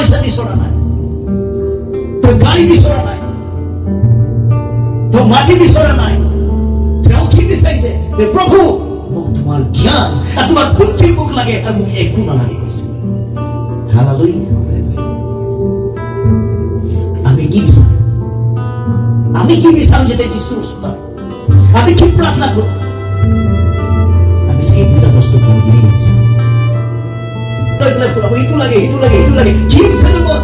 পয়সা বিচৰা নাই, তেওঁ গাড়ী বিচৰা নাই, তেওঁ মাটি বিচৰা নাই। তেওঁ কি বিচাৰিছে যে প্ৰভু মোক তোমাৰ জ্ঞান আৰু তোমাৰ বুদ্ধি মোক লাগে আৰু মোক একো নালাগে কৈছে। হালেলুয়া। আমি কি বিচাৰো? আমি কি বিচাৰো যে যীশুৰ ওচৰত আমি কি প্ৰাৰ্থনা কৰো? আমি সেই দুটা বস্তু কোনোদিনই নিবিচাৰো। এইটো লাগে, এইটো লাগে, এইটো লাগে। কি চলোমন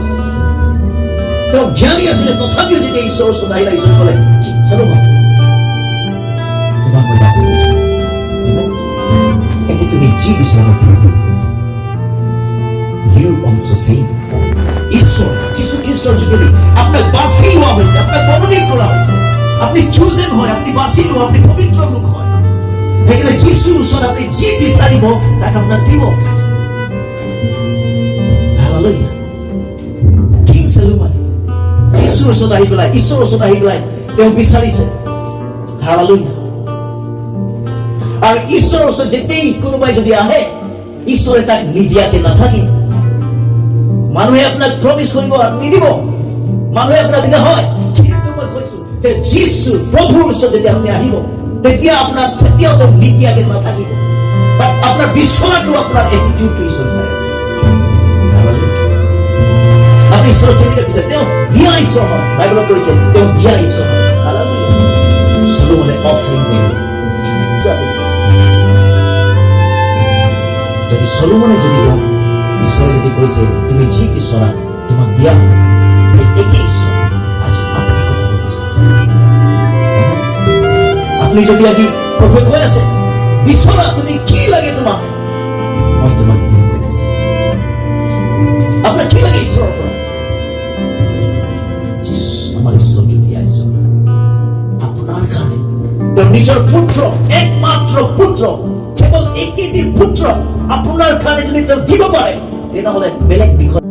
তেওঁ জ্ঞানী আছিলে, তথাপিও যেতিয়া ঈশ্বৰৰ ওচৰত আহিলে, ঈশ্বৰে ক'লে কি চলোমন তোমাক মই বাছি দিছো, এতিয়া তুমি যি বিচাৰা you also say ঈশ্বৰ যীশু খ্ৰীষ্টৰ যোগেদি আপোনাক বাছি লোৱা হৈছে, আপোনাক মনোনীত কৰা হৈছে, আপনি চুজেন হয়, আপনি বাছি লোৱা, আপনি পবিত্ৰ লোক হয়। সেইকাৰণে যীশুৰ ওচৰত আপুনি যি বিচাৰিব তাক আপোনাক দিব। হালেলুয়া। কিং চলোমন যীশুৰ ওচৰত আহি পেলাই, ঈশ্বৰৰ ওচৰত আহি পেলাই তেওঁ বিচাৰিছে। হালেলুয়া। আৰু ঈশ্বৰৰ ওচৰত যেতিয়াই কোনোবাই যদি আহে, ঈশ্বৰে তাক নিদিয়াকে নাথাকে। মানুহে আপোনাক প্ৰমিছ কৰিব নিদিব, মানুহে আপোনাক দিলে হয়, কিন্তু মই কৈছো যে যীশু প্ৰভুৰ ওচৰত যেতিয়া আপুনি আহিব, তেতিয়া আপোনাক তেতিয়াও তেওঁ নিদিয়াকে নাথাকিব। বাট আপোনাৰ বিচৰাটো, আপোনাৰ এটিটিউডটো ঈশ্বৰ চাই আছে। আপুনি ঈশ্বৰ যেনেকৈ বিচাৰে তেওঁ দিয়া ঈশ্বৰ হয়। বাইবেলত কৈছে তেওঁ দিয়া ঈশ্বৰ হয়। চলোমনে অফাৰিং কৰিলে। যদি চলোমনে যদি তেওঁ ঈশ্বৰে যদি কৈছে তুমি যি বিচৰা তোমাক দিয়া, এই একে ঈশ্বৰ আজি আপোনাকো দিব বিচাৰিছে। আপুনি যদি আজি প্ৰভুৱে কৈ আছে বিচৰা তুমি কি লাগে তোমাক, মই তোমাক দিম পেলাইছো। আপোনাৰ কি লাগে ঈশ্বৰৰ পৰা? আমাৰ ঈশ্বৰ দিয়া ঈশ্বৰ আপোনাৰ কাৰণে তেওঁৰ নিজৰ পুত্ৰ, একমাত্ৰ পুত্ৰ, কেৱল একেটি পুত্ৰ আপোনাৰ কাৰণে যদি তেওঁ দিব পাৰে, তেনেহলে বেলেগ বিষয়